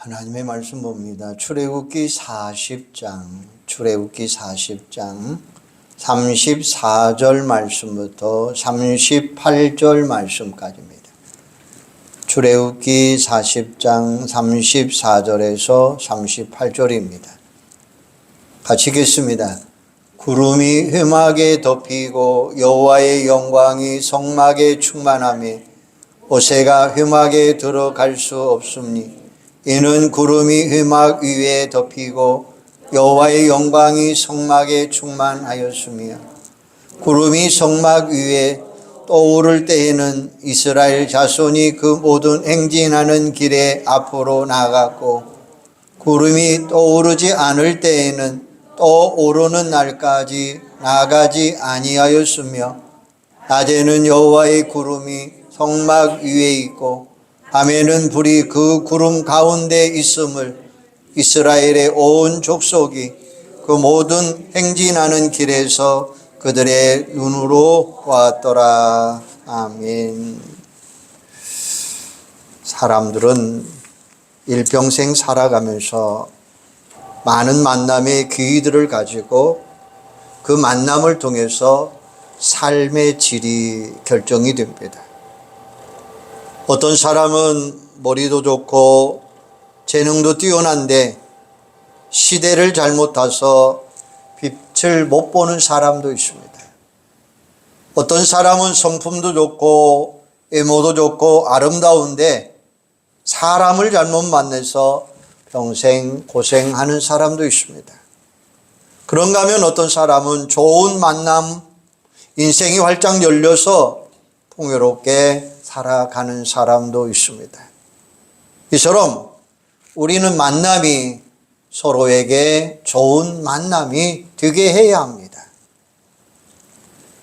하나님의 말씀 봅니다. 출애굽기 40장 34절 말씀부터 38절 말씀까지입니다. 출애굽기 40장 34절에서 38절입니다. 같이 읽겠습니다. 구름이 휘막에 덮이고 여호와의 영광이 성막에 충만하며 모세가 휘막에 들어갈 수 없으니 이는 구름이 휘막 위에 덮이고 여호와의 영광이 성막에 충만하였으며 구름이 성막 위에 떠오를 때에는 이스라엘 자손이 그 모든 행진하는 길에 앞으로 나갔고 구름이 떠오르지 않을 때에는 떠오르는 날까지 나가지 아니하였으며 낮에는 여호와의 구름이 성막 위에 있고 밤에는 불이 그 구름 가운데 있음을 이스라엘의 온 족속이 그 모든 행진하는 길에서 그들의 눈으로 보았더라. 아멘. 사람들은 일평생 살아가면서 많은 만남의 기회들을 가지고 그 만남을 통해서 삶의 질이 결정이 됩니다. 어떤 사람은 머리도 좋고 재능도 뛰어난데 시대를 잘못 타서 빛을 못 보는 사람도 있습니다. 어떤 사람은 성품도 좋고 외모도 좋고 아름다운데 사람을 잘못 만나서 평생 고생하는 사람도 있습니다. 그런가 하면 어떤 사람은 좋은 만남, 인생이 활짝 열려서 풍요롭게 살아가는 사람도 있습니다. 이처럼 우리는 만남이 서로에게 좋은 만남이 되게 해야 합니다.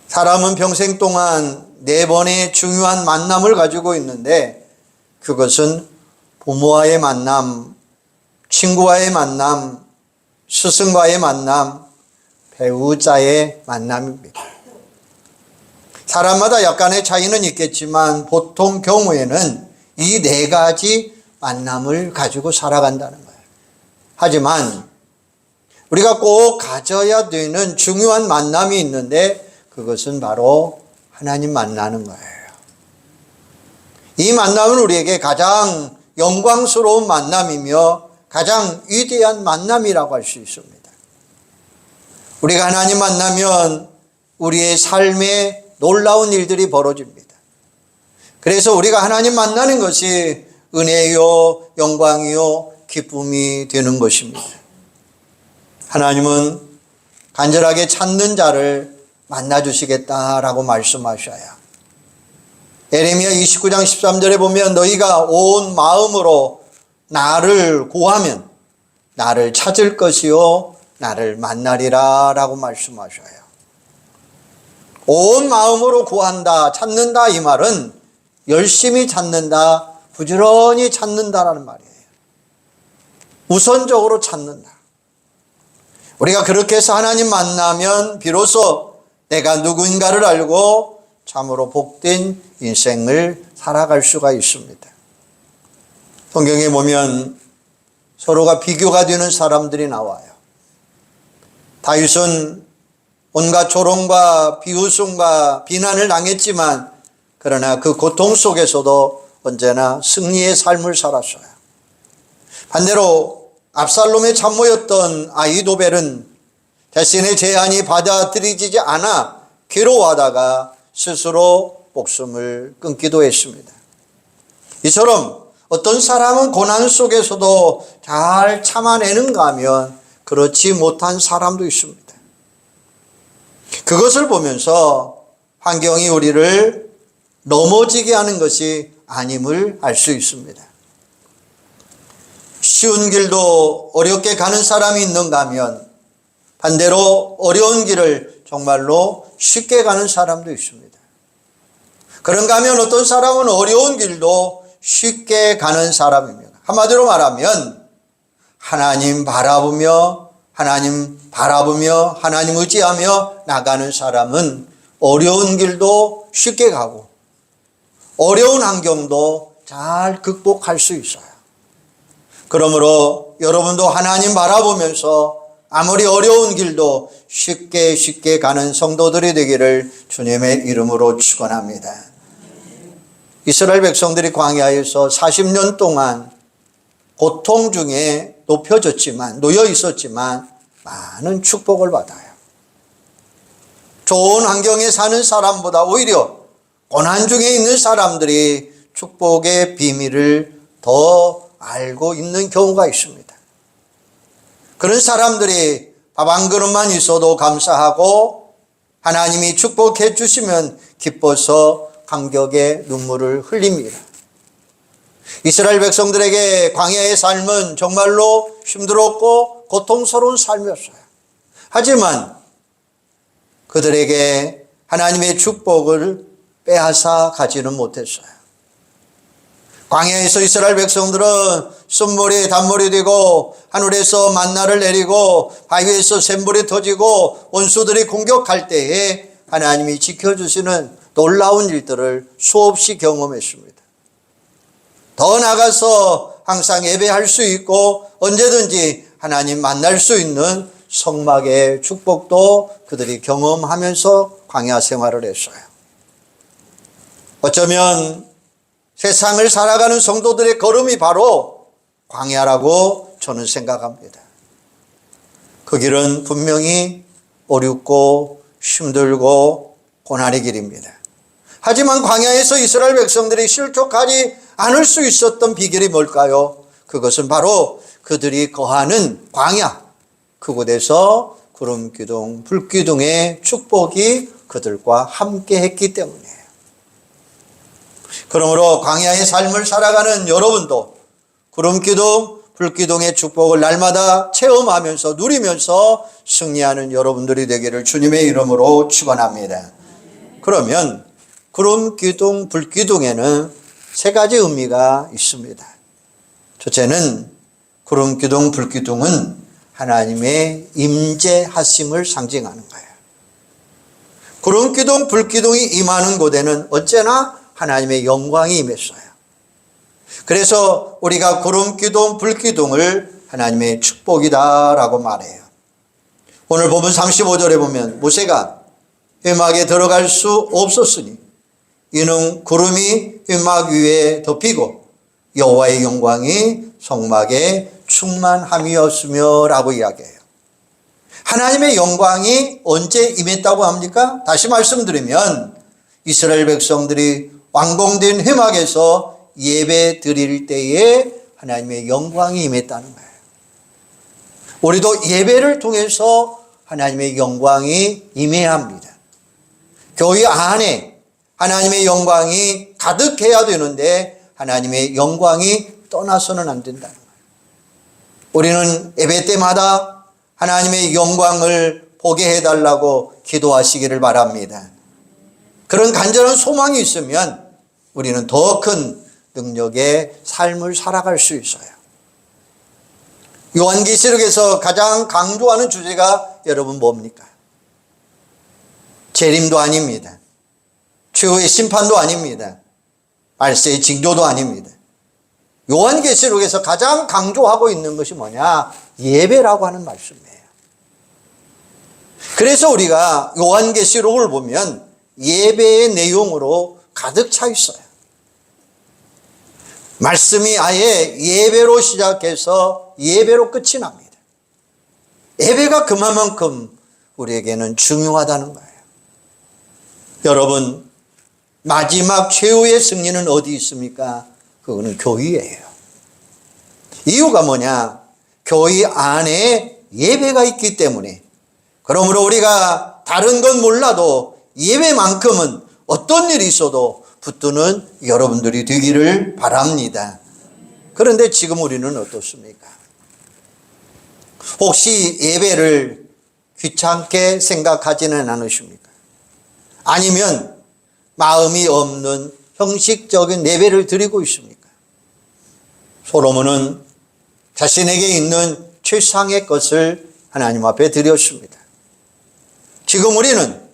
사람은 평생 동안 4번의 중요한 만남을 가지고 있는데 그것은 부모와의 만남, 친구와의 만남, 스승과의 만남, 배우자의 만남입니다. 사람마다 약간의 차이는 있겠지만 보통 경우에는 이 4가지 만남을 가지고 살아간다는 거예요. 하지만 우리가 꼭 가져야 되는 중요한 만남이 있는데 그것은 바로 하나님 만나는 거예요. 이 만남은 우리에게 가장 영광스러운 만남이며 가장 위대한 만남이라고 할 수 있습니다. 우리가 하나님 만나면 우리의 삶에 놀라운 일들이 벌어집니다. 그래서 우리가 하나님 만나는 것이 은혜요, 영광이요, 기쁨이 되는 것입니다. 하나님은 간절하게 찾는 자를 만나주시겠다라고 말씀하셔요. 예레미야 29장 13절에 보면 너희가 온 마음으로 나를 구하면 나를 찾을 것이요 나를 만나리라 라고 말씀하셔요. 온 마음으로 구한다, 찾는다 이 말은 열심히 찾는다, 부지런히 찾는다라는 말이에요. 우선적으로 찾는다. 우리가 그렇게 해서 하나님 만나면 비로소 내가 누구인가를 알고 참으로 복된 인생을 살아갈 수가 있습니다. 성경에 보면 서로가 비교가 되는 사람들이 나와요. 다윗은 온갖 조롱과 비웃음과 비난을 당했지만 그러나 그 고통 속에서도 언제나 승리의 삶을 살았어요. 반대로 압살롬의 참모였던 아히도벨은 자신의 제안이 받아들여지지 않아 괴로워하다가 스스로 목숨을 끊기도 했습니다. 이처럼 어떤 사람은 고난 속에서도 잘 참아내는가 하면 그렇지 못한 사람도 있습니다. 그것을 보면서 환경이 우리를 넘어지게 하는 것이 아님을 알 수 있습니다. 쉬운 길도 어렵게 가는 사람이 있는가 하면 반대로 어려운 길을 정말로 쉽게 가는 사람도 있습니다. 그런가 하면 어떤 사람은 어려운 길도 쉽게 가는 사람입니다. 한마디로 말하면 하나님 바라보며 하나님 의지하며 나가는 사람은 어려운 길도 쉽게 가고 어려운 환경도 잘 극복할 수 있어요. 그러므로 여러분도 하나님 바라보면서 아무리 어려운 길도 쉽게 가는 성도들이 되기를 주님의 이름으로 축원합니다. 이스라엘 백성들이 광야에서 40년 동안 고통 중에 놓여 있었지만 많은 축복을 받아요. 좋은 환경에 사는 사람보다 오히려 고난 중에 있는 사람들이 축복의 비밀을 더 알고 있는 경우가 있습니다. 그런 사람들이 밥 한 그릇만 있어도 감사하고 하나님이 축복해 주시면 기뻐서 감격의 눈물을 흘립니다. 이스라엘 백성들에게 광야의 삶은 정말로 힘들었고 고통스러운 삶이었어요. 하지만 그들에게 하나님의 축복을 빼앗아 가지는 못했어요. 광야에서 이스라엘 백성들은 쓴물이 단물이 되고 하늘에서 만나를 내리고 바위에서 샘물이 터지고 원수들이 공격할 때에 하나님이 지켜주시는 놀라운 일들을 수없이 경험했습니다. 더 나아가서 항상 예배할 수 있고 언제든지 하나님 만날 수 있는 성막의 축복도 그들이 경험하면서 광야 생활을 했어요. 어쩌면 세상을 살아가는 성도들의 걸음이 바로 광야라고 저는 생각합니다. 그 길은 분명히 어렵고 힘들고 고난의 길입니다. 하지만 광야에서 이스라엘 백성들이 실족하지 않을 수 있었던 비결이 뭘까요? 그것은 바로 그들이 거하는 광야, 그곳에서 구름 기둥, 불 기둥의 축복이 그들과 함께 했기 때문이에요. 그러므로 광야의 삶을 살아가는 여러분도 구름 기둥, 불 기둥의 축복을 날마다 체험하면서 누리면서 승리하는 여러분들이 되기를 주님의 이름으로 축원합니다. 그러면 구름 기둥, 불 기둥에는 세 가지 의미가 있습니다. 첫째는 구름 기둥, 불 기둥은 하나님의 임재하심을 상징하는 거예요. 구름 기둥, 불 기둥이 임하는 곳에는 언제나 하나님의 영광이 임했어요. 그래서 우리가 구름 기둥, 불 기둥을 하나님의 축복이다라고 말해요. 오늘 본문 35절에 보면 모세가 회막에 들어갈 수 없었으니 이는 구름이 회막 위에 덮이고 여호와의 영광이 성막에 충만함이었으며 라고 이야기해요. 하나님의 영광이 언제 임했다고 합니까? 다시 말씀드리면 이스라엘 백성들이 완공된 회막에서 예배 드릴 때에 하나님의 영광이 임했다는 거예요. 우리도 예배를 통해서 하나님의 영광이 임해야 합니다. 교회 안에 하나님의 영광이 가득해야 되는데 하나님의 영광이 떠나서는 안 된다는 거예요. 우리는 예배 때마다 하나님의 영광을 보게 해달라고 기도하시기를 바랍니다. 그런 간절한 소망이 있으면 우리는 더 큰 능력의 삶을 살아갈 수 있어요. 요한계시록에서 가장 강조하는 주제가 여러분 뭡니까? 재림도 아닙니다. 최후의 심판도 아닙니다. 말세의 징조도 아닙니다. 요한계시록에서 가장 강조하고 있는 것이 뭐냐? 예배라고 하는 말씀이에요. 그래서 우리가 요한계시록을 보면 예배의 내용으로 가득 차 있어요. 말씀이 아예 예배로 시작해서 예배로 끝이 납니다. 예배가 그만큼 우리에게는 중요하다는 거예요. 여러분, 마지막 최후의 승리는 어디 있습니까? 그거는 교회예요. 이유가 뭐냐? 교회 안에 예배가 있기 때문에. 그러므로 우리가 다른 건 몰라도 예배만큼은 어떤 일이 있어도 붙드는 여러분들이 되기를 바랍니다. 그런데 지금 우리는 어떻습니까? 혹시 예배를 귀찮게 생각하지는 않으십니까? 아니면 마음이 없는 형식적인 예배를 드리고 있습니까? 솔로몬은 자신에게 있는 최상의 것을 하나님 앞에 드렸습니다. 지금 우리는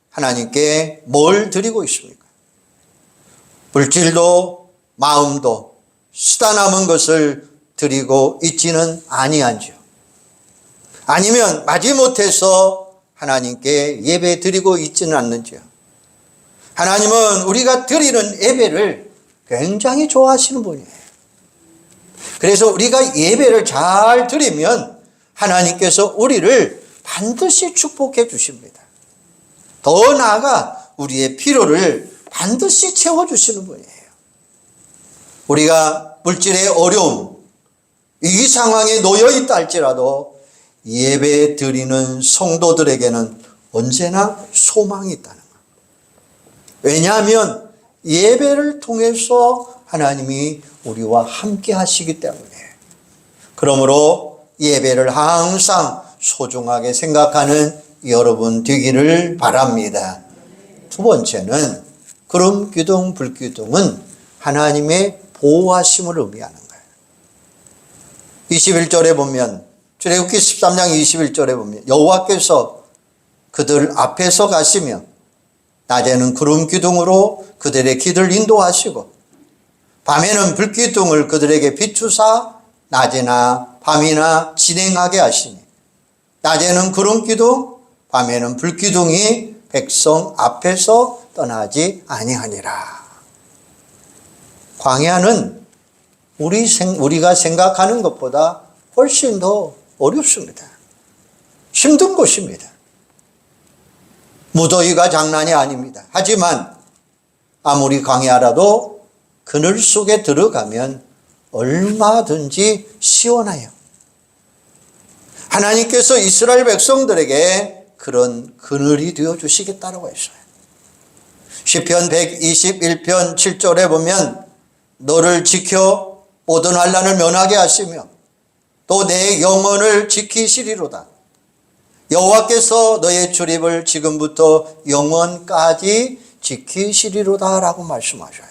하나님께 뭘 드리고 있습니까? 물질도 마음도 쓰다 남은 것을 드리고 있지는 아니한지요. 아니면 마지못해서 하나님께 예배 드리고 있지는 않는지요. 하나님은 우리가 드리는 예배를 굉장히 좋아하시는 분이에요. 그래서 우리가 예배를 잘 드리면 하나님께서 우리를 반드시 축복해 주십니다. 더 나아가 우리의 필요를 반드시 채워주시는 분이에요. 우리가 물질의 어려움, 이 상황에 놓여 있다 할지라도 예배 드리는 성도들에게는 언제나 소망이 있다는 것. 왜냐하면 예배를 통해서 하나님이 우리와 함께 하시기 때문에. 그러므로 예배를 항상 소중하게 생각하는 여러분 되기를 바랍니다. 두 번째는 구름 기둥 불 기둥은 하나님의 보호하심을 의미하는 거예요. 21절에 보면, 출애굽기 13장 21절에 보면 여호와께서 그들 앞에서 가시며 낮에는 구름 기둥으로 그들의 길을 인도하시고 밤에는 불기둥을 그들에게 비추사 낮이나 밤이나 진행하게 하시니 낮에는 구름 기둥 밤에는 불기둥이 백성 앞에서 떠나지 아니하니라. 광야는 우리가 생각하는 것보다 훨씬 더 어렵습니다. 힘든 곳입니다. 무더위가 장난이 아닙니다. 하지만 아무리 광야라도 그늘 속에 들어가면 얼마든지 시원해요. 하나님께서 이스라엘 백성들에게 그런 그늘이 되어주시겠다라고 했어요. 시편 121편 7절에 보면 너를 지켜 모든 환난을 면하게 하시며 또 내 영혼을 지키시리로다. 여호와께서 너의 출입을 지금부터 영원까지 지키시리로다 라고 말씀하셔요.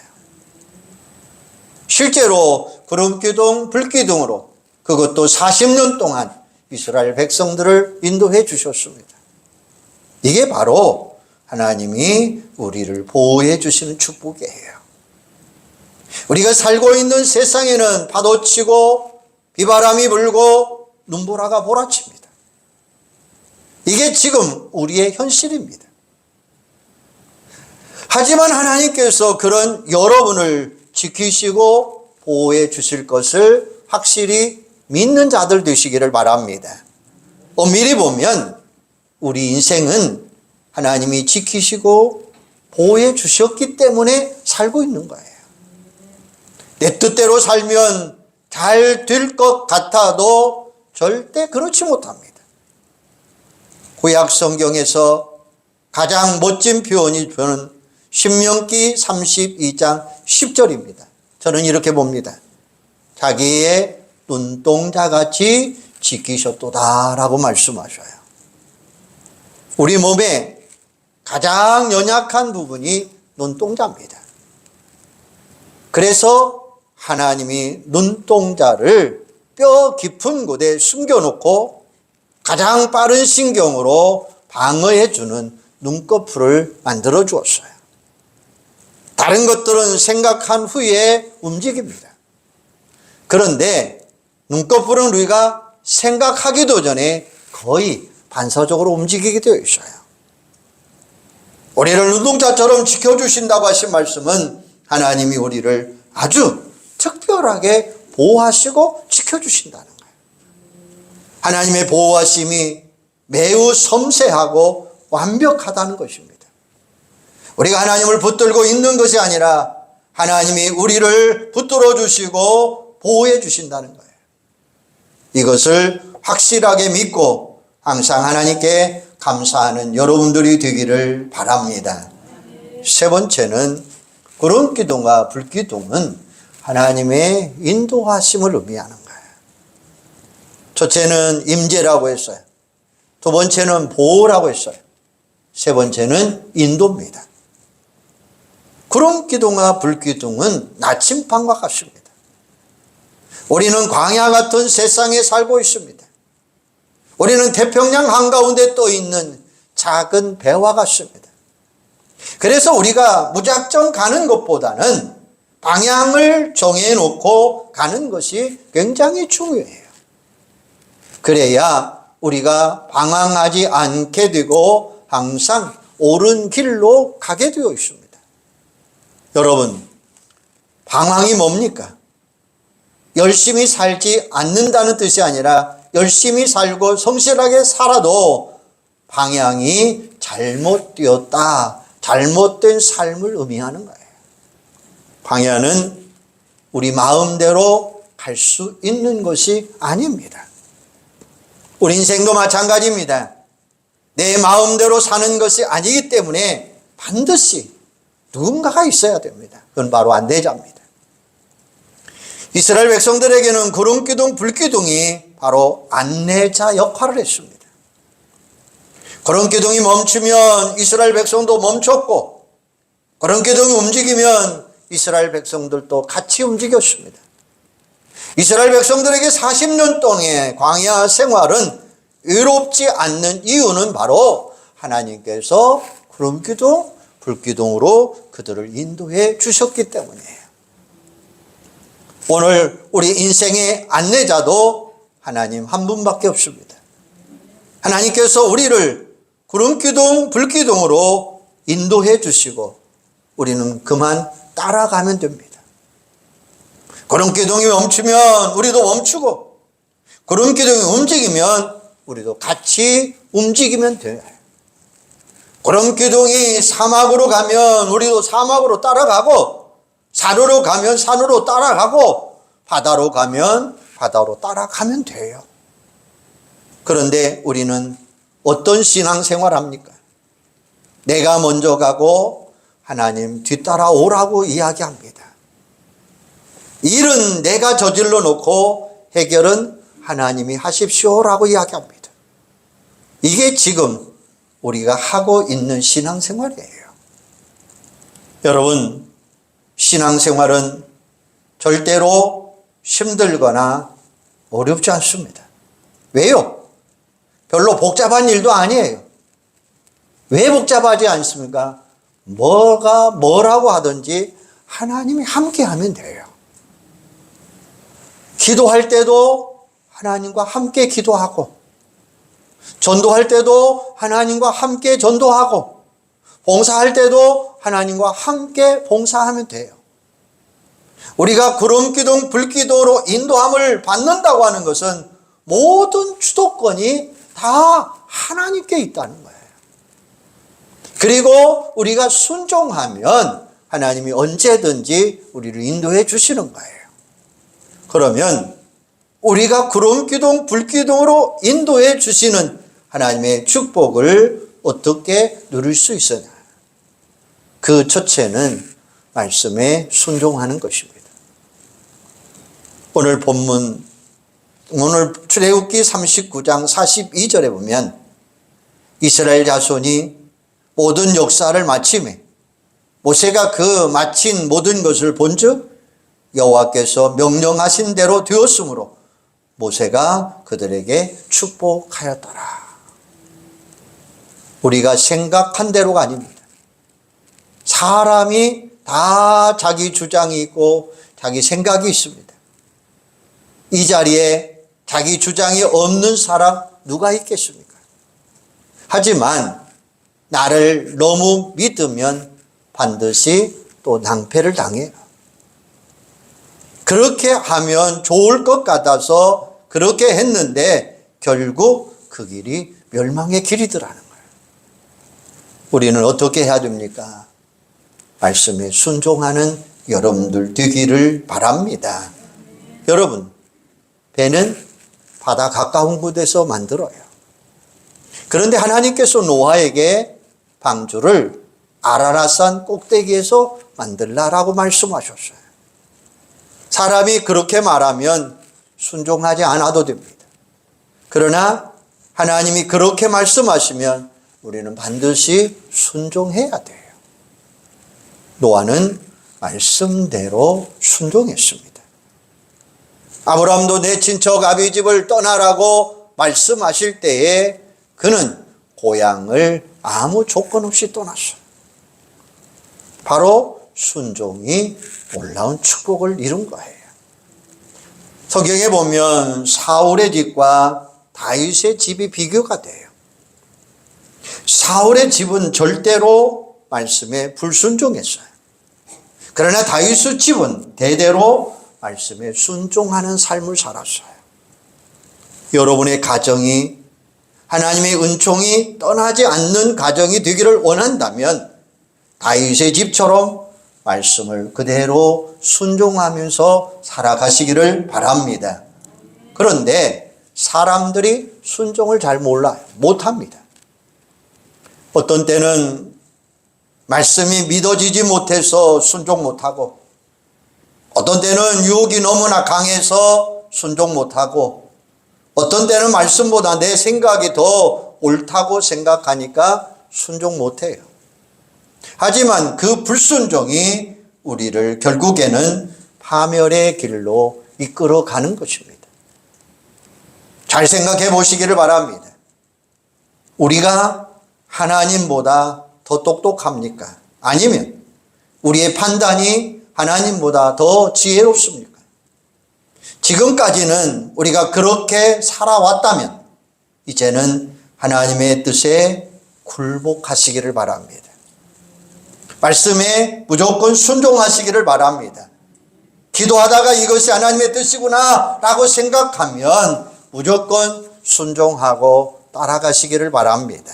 실제로 구름기둥 불기둥으로 그것도 40년 동안 이스라엘 백성들을 인도해 주셨습니다. 이게 바로 하나님이 우리를 보호해 주시는 축복이에요. 우리가 살고 있는 세상에는 파도치고 비바람이 불고 눈보라가 몰아칩니다. 이게 지금 우리의 현실입니다. 하지만 하나님께서 그런 여러분을 지키시고 보호해 주실 것을 확실히 믿는 자들 되시기를 바랍니다. 엄밀히 보면 우리 인생은 하나님이 지키시고 보호해 주셨기 때문에 살고 있는 거예요. 내 뜻대로 살면 잘 될 것 같아도 절대 그렇지 못합니다. 구약 성경에서 가장 멋진 표현이 저는 신명기 32장 10절입니다. 저는 이렇게 봅니다. 자기의 눈동자같이 지키셨도다라고 말씀하셔요. 우리 몸에 가장 연약한 부분이 눈동자입니다. 그래서 하나님이 눈동자를 뼈 깊은 곳에 숨겨놓고 가장 빠른 신경으로 방어해주는 눈꺼풀을 만들어 주었어요. 다른 것들은 생각한 후에 움직입니다. 그런데 눈꺼풀은 우리가 생각하기도 전에 거의 반사적으로 움직이게 되어 있어요. 우리를 눈동자처럼 지켜주신다고 하신 말씀은 하나님이 우리를 아주 특별하게 보호하시고 지켜주신다는 거예요. 하나님의 보호하심이 매우 섬세하고 완벽하다는 것입니다. 우리가 하나님을 붙들고 있는 것이 아니라 하나님이 우리를 붙들어 주시고 보호해 주신다는 거예요. 이것을 확실하게 믿고 항상 하나님께 감사하는 여러분들이 되기를 바랍니다. 세 번째는 구름기둥과 불기둥은 하나님의 인도하심을 의미하는 거예요. 첫째는 임재라고 했어요. 두 번째는 보호라고 했어요. 세 번째는 인도입니다. 구름기둥과 불기둥은 나침반과 같습니다. 우리는 광야 같은 세상에 살고 있습니다. 우리는 태평양 한가운데 떠 있는 작은 배와 같습니다. 그래서 우리가 무작정 가는 것보다는 방향을 정해놓고 가는 것이 굉장히 중요해요. 그래야 우리가 방황하지 않게 되고 항상 옳은 길로 가게 되어 있습니다. 여러분, 방황이 뭡니까? 열심히 살지 않는다는 뜻이 아니라 열심히 살고 성실하게 살아도 방향이 잘못되었다, 잘못된 삶을 의미하는 거예요. 방향은 우리 마음대로 갈 수 있는 것이 아닙니다. 우리 인생도 마찬가지입니다. 내 마음대로 사는 것이 아니기 때문에 반드시 누군가가 있어야 됩니다. 그건 바로 안내자입니다. 이스라엘 백성들에게는 구름기둥, 불기둥이 바로 안내자 역할을 했습니다. 구름기둥이 멈추면 이스라엘 백성도 멈췄고, 구름기둥이 움직이면 이스라엘 백성들도 같이 움직였습니다. 이스라엘 백성들에게 40년 동안의 광야 생활은 의롭지 않는 이유는 바로 하나님께서 구름기둥, 불기둥으로 그들을 인도해 주셨기 때문이에요. 오늘 우리 인생의 안내자도 하나님 한 분밖에 없습니다. 하나님께서 우리를 구름기둥, 불기둥으로 인도해 주시고 우리는 그만 따라가면 됩니다. 구름기둥이 멈추면 우리도 멈추고, 구름기둥이 움직이면 우리도 같이 움직이면 돼요. 구름기둥이 사막으로 가면 우리도 사막으로 따라가고, 산으로 가면 산으로 따라가고, 바다로 가면 바다로 따라가면 돼요. 그런데 우리는 어떤 신앙생활 합니까? 내가 먼저 가고 하나님 뒤따라 오라고 이야기합니다. 일은 내가 저질러 놓고 해결은 하나님이 하십시오라고 이야기합니다. 이게 지금 우리가 하고 있는 신앙생활이에요. 여러분, 신앙생활은 절대로 힘들거나 어렵지 않습니다. 왜요? 별로 복잡한 일도 아니에요. 왜 복잡하지 않습니까? 뭐라고 하든지 하나님이 함께 하면 돼요. 기도할 때도 하나님과 함께 기도하고, 전도할 때도 하나님과 함께 전도하고, 봉사할 때도 하나님과 함께 봉사하면 돼요. 우리가 구름기둥, 불기둥으로 인도함을 받는다고 하는 것은 모든 주도권이 다 하나님께 있다는 거예요. 그리고 우리가 순종하면 하나님이 언제든지 우리를 인도해 주시는 거예요. 그러면 우리가 구름기둥, 불기둥으로 인도해 주시는 하나님의 축복을 어떻게 누릴 수 있으냐? 그 첫째는 말씀에 순종하는 것입니다. 오늘 본문, 오늘 출애굽기 39장 42절에 보면 이스라엘 자손이 모든 역사를 마치매 모세가 그 마친 모든 것을 본즉 여호와께서 명령하신 대로 되었으므로 모세가 그들에게 축복하였더라. 우리가 생각한 대로가 아닙니다. 사람이 다 자기 주장이 있고 자기 생각이 있습니다. 이 자리에 자기 주장이 없는 사람 누가 있겠습니까? 하지만 나를 너무 믿으면 반드시 또 낭패를 당해요. 그렇게 하면 좋을 것 같아서 그렇게 했는데 결국 그 길이 멸망의 길이더라는 거예요. 우리는 어떻게 해야 됩니까? 말씀에 순종하는 여러분들 되기를 바랍니다. 여러분, 배는 바다 가까운 곳에서 만들어요. 그런데 하나님께서 노아에게 방주를 아라랏산 꼭대기에서 만들라라고 말씀하셨어요. 사람이 그렇게 말하면 순종하지 않아도 됩니다. 그러나 하나님이 그렇게 말씀하시면 우리는 반드시 순종해야 돼요. 노아는 말씀대로 순종했습니다. 아브라함도 내 친척 아비집을 떠나라고 말씀하실 때에 그는 고향을 아무 조건 없이 떠났어요. 바로 순종이 놀라운 축복을 이룬 거예요. 성경에 보면 사울의 집과 다윗의 집이 비교가 돼요. 사울의 집은 절대로 말씀에 불순종했어요. 그러나 다윗의 집은 대대로 말씀에 순종하는 삶을 살았어요. 여러분의 가정이 하나님의 은총이 떠나지 않는 가정이 되기를 원한다면 다윗의 집처럼 말씀을 그대로 순종하면서 살아가시기를 바랍니다. 그런데 사람들이 순종을 잘 몰라요. 못합니다. 어떤 때는 말씀이 믿어지지 못해서 순종 못하고, 어떤 때는 유혹이 너무나 강해서 순종 못하고, 어떤 때는 말씀보다 내 생각이 더 옳다고 생각하니까 순종 못해요. 하지만 그 불순종이 우리를 결국에는 파멸의 길로 이끌어가는 것입니다. 잘 생각해 보시기를 바랍니다. 우리가 하나님보다 더 똑똑합니까? 아니면 우리의 판단이 하나님보다 더 지혜롭습니까? 지금까지는 우리가 그렇게 살아왔다면 이제는 하나님의 뜻에 굴복하시기를 바랍니다. 말씀에 무조건 순종하시기를 바랍니다. 기도하다가 이것이 하나님의 뜻이구나 라고 생각하면 무조건 순종하고 따라가시기를 바랍니다.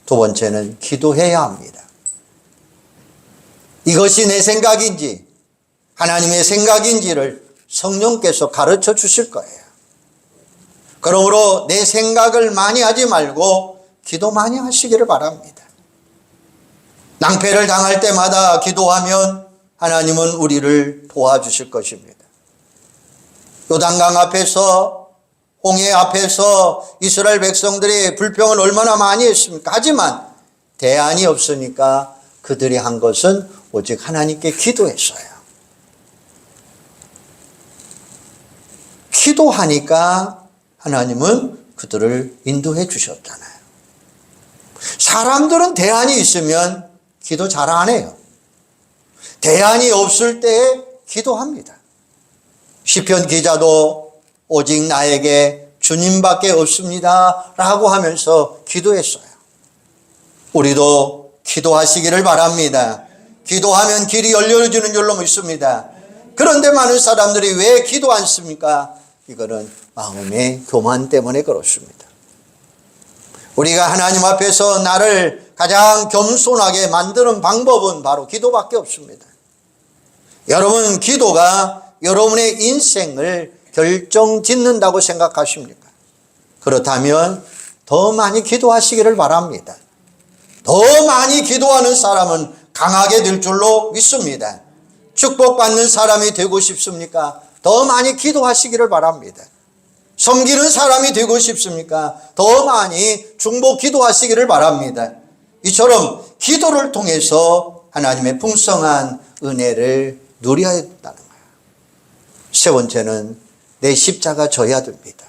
두 번째는 기도해야 합니다. 이것이 내 생각인지 하나님의 생각인지를 성령께서 가르쳐 주실 거예요. 그러므로 내 생각을 많이 하지 말고 기도 많이 하시기를 바랍니다. 낭패를 당할 때마다 기도하면 하나님은 우리를 도와주실 것입니다. 요단강 앞에서, 홍해 앞에서 이스라엘 백성들이 불평을 얼마나 많이 했습니까? 하지만 대안이 없으니까 그들이 한 것은 오직 하나님께 기도했어요. 기도하니까 하나님은 그들을 인도해 주셨잖아요. 사람들은 대안이 있으면 기도 잘 안 해요. 대안이 없을 때에 기도합니다. 시편 기자도 오직 나에게 주님밖에 없습니다 라고 하면서 기도했어요. 우리도 기도하시기를 바랍니다. 기도하면 길이 열려주는 줄로 믿습니다. 그런데 많은 사람들이 왜 기도 안 씁니까? 이거는 마음의 교만 때문에 그렇습니다. 우리가 하나님 앞에서 나를 가장 겸손하게 만드는 방법은 바로 기도밖에 없습니다. 여러분, 기도가 여러분의 인생을 결정짓는다고 생각하십니까? 그렇다면 더 많이 기도하시기를 바랍니다. 더 많이 기도하는 사람은 강하게 될 줄로 믿습니다. 축복받는 사람이 되고 싶습니까? 더 많이 기도하시기를 바랍니다. 섬기는 사람이 되고 싶습니까? 더 많이 중보 기도하시기를 바랍니다. 이처럼 기도를 통해서 하나님의 풍성한 은혜를 누려야 한다는 거예요. 세 번째는 내 십자가 져야 됩니다.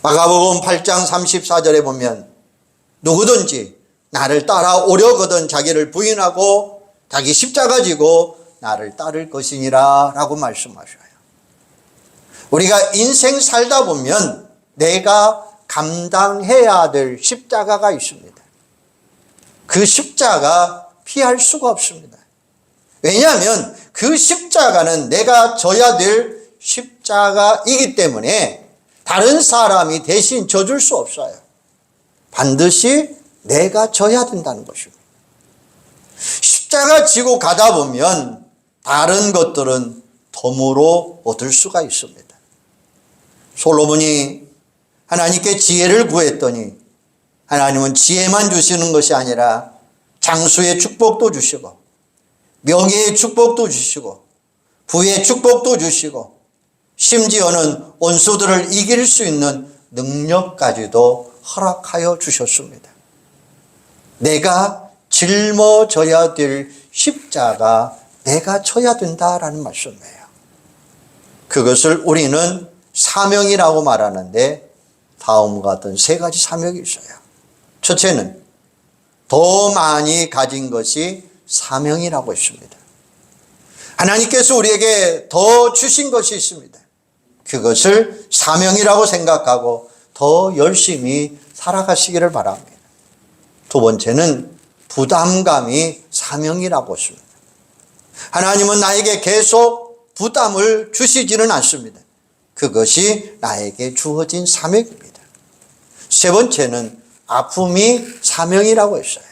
마가복음 8장 34절에 보면 누구든지 나를 따라오려거든 자기를 부인하고 자기 십자가 지고 나를 따를 것이니라 라고 말씀하셔요. 우리가 인생 살다 보면 내가 감당해야 될 십자가가 있습니다. 그 십자가 피할 수가 없습니다. 왜냐하면 그 십자가는 내가 져야 될 십자가이기 때문에 다른 사람이 대신 져줄 수 없어요. 반드시 내가 져야 된다는 것입니다. 십자가 지고 가다 보면 다른 것들은 덤으로 얻을 수가 있습니다. 솔로몬이 하나님께 지혜를 구했더니 하나님은 지혜만 주시는 것이 아니라 장수의 축복도 주시고 명예의 축복도 주시고 부의 축복도 주시고 심지어는 원수들을 이길 수 있는 능력까지도 허락하여 주셨습니다. 내가 짊어져야 될 십자가 내가 져야 된다라는 말씀이에요. 그것을 우리는 사명이라고 말하는데 다음과 같은 세 가지 사명이 있어요. 첫째는 더 많이 가진 것이 사명이라고 했습니다. 하나님께서 우리에게 더 주신 것이 있습니다. 그것을 사명이라고 생각하고 더 열심히 살아가시기를 바랍니다. 두 번째는 부담감이 사명이라고 했습니다. 하나님은 나에게 계속 부담을 주시지는 않습니다. 그것이 나에게 주어진 사명입니다. 세 번째는 아픔이 사명이라고 했어요.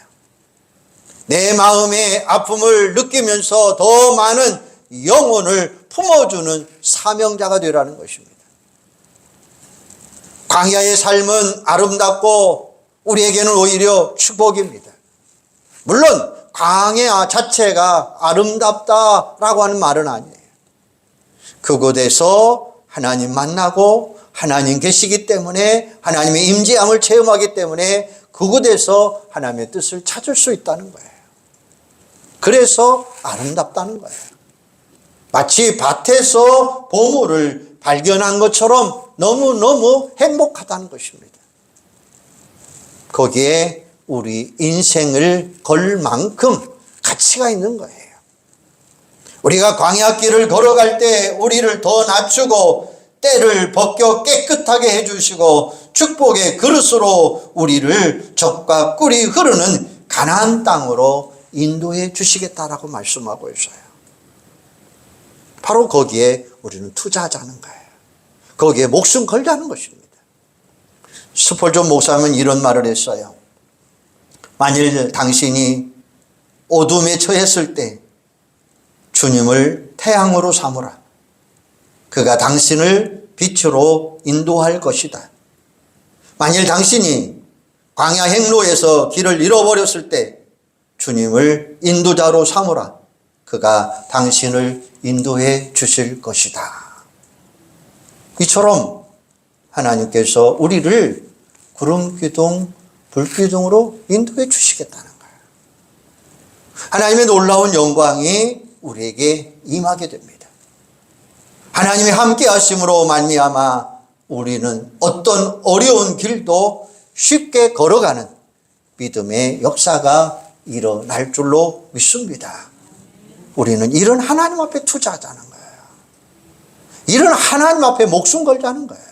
내 마음의 아픔을 느끼면서 더 많은 영혼을 품어주는 사명자가 되라는 것입니다. 광야의 삶은 아름답고 우리에게는 오히려 축복입니다. 물론 광야 자체가 아름답다라고 하는 말은 아니에요. 그곳에서 하나님 만나고 하나님 계시기 때문에 하나님의 임재함을 체험하기 때문에 그곳에서 하나님의 뜻을 찾을 수 있다는 거예요. 그래서 아름답다는 거예요. 마치 밭에서 보물을 발견한 것처럼 너무너무 행복하다는 것입니다. 거기에 우리 인생을 걸 만큼 가치가 있는 거예요. 우리가 광야길을 걸어갈 때 우리를 더 낮추고 때를 벗겨 깨끗하게 해주시고 축복의 그릇으로 우리를 젖과 꿀이 흐르는 가나안 땅으로 인도해 주시겠다라고 말씀하고 있어요. 바로 거기에 우리는 투자하자는 거예요. 거기에 목숨 걸자는 것입니다. 스펄전 목사님은 이런 말을 했어요. 만일 당신이 어둠에 처했을 때 주님을 태양으로 삼으라. 그가 당신을 빛으로 인도할 것이다. 만일 당신이 광야 행로에서 길을 잃어버렸을 때 주님을 인도자로 삼으라. 그가 당신을 인도해 주실 것이다. 이처럼 하나님께서 우리를 구름기둥, 불기둥으로 인도해 주시겠다는 거예요. 하나님의 놀라운 영광이 우리에게 임하게 됩니다. 하나님이 함께 하심으로 말미암아 우리는 어떤 어려운 길도 쉽게 걸어가는 믿음의 역사가 일어날 줄로 믿습니다. 우리는 이런 하나님 앞에 투자하자는 거예요. 이런 하나님 앞에 목숨 걸자는 거예요.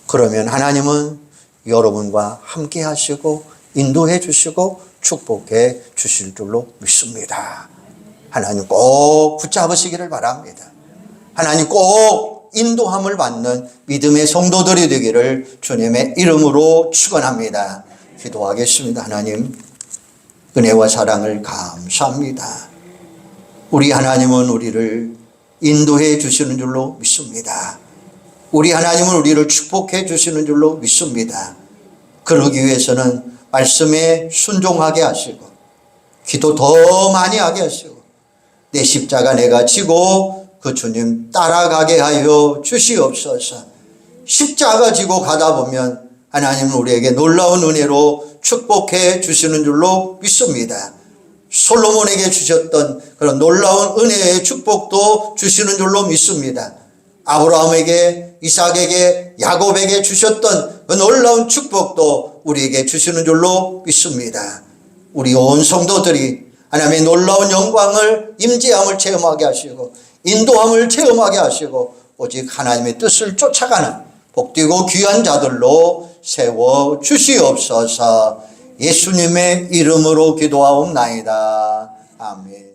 그러면 하나님은 여러분과 함께 하시고 인도해 주시고 축복해 주실 줄로 믿습니다. 하나님 꼭 붙잡으시기를 바랍니다. 하나님 꼭 인도함을 받는 믿음의 성도들이 되기를 주님의 이름으로 축원합니다. 기도하겠습니다. 하나님 은혜와 사랑을 감사합니다. 우리 하나님은 우리를 인도해 주시는 줄로 믿습니다. 우리 하나님은 우리를 축복해 주시는 줄로 믿습니다. 그러기 위해서는 말씀에 순종하게 하시고 기도 더 많이 하게 하시고 내 십자가 내가 지고 그 주님 따라가게 하여 주시옵소서. 십자가 지고 가다 보면 하나님은 우리에게 놀라운 은혜로 축복해 주시는 줄로 믿습니다. 솔로몬에게 주셨던 그런 놀라운 은혜의 축복도 주시는 줄로 믿습니다. 아브라함에게, 이삭에게, 야곱에게 주셨던 그 놀라운 축복도 우리에게 주시는 줄로 믿습니다. 우리 온 성도들이 하나님의 놀라운 영광을, 임재함을 체험하게 하시고 인도함을 체험하게 하시고 오직 하나님의 뜻을 쫓아가는 복되고 귀한 자들로 세워 주시옵소서. 예수님의 이름으로 기도하옵나이다. 아멘.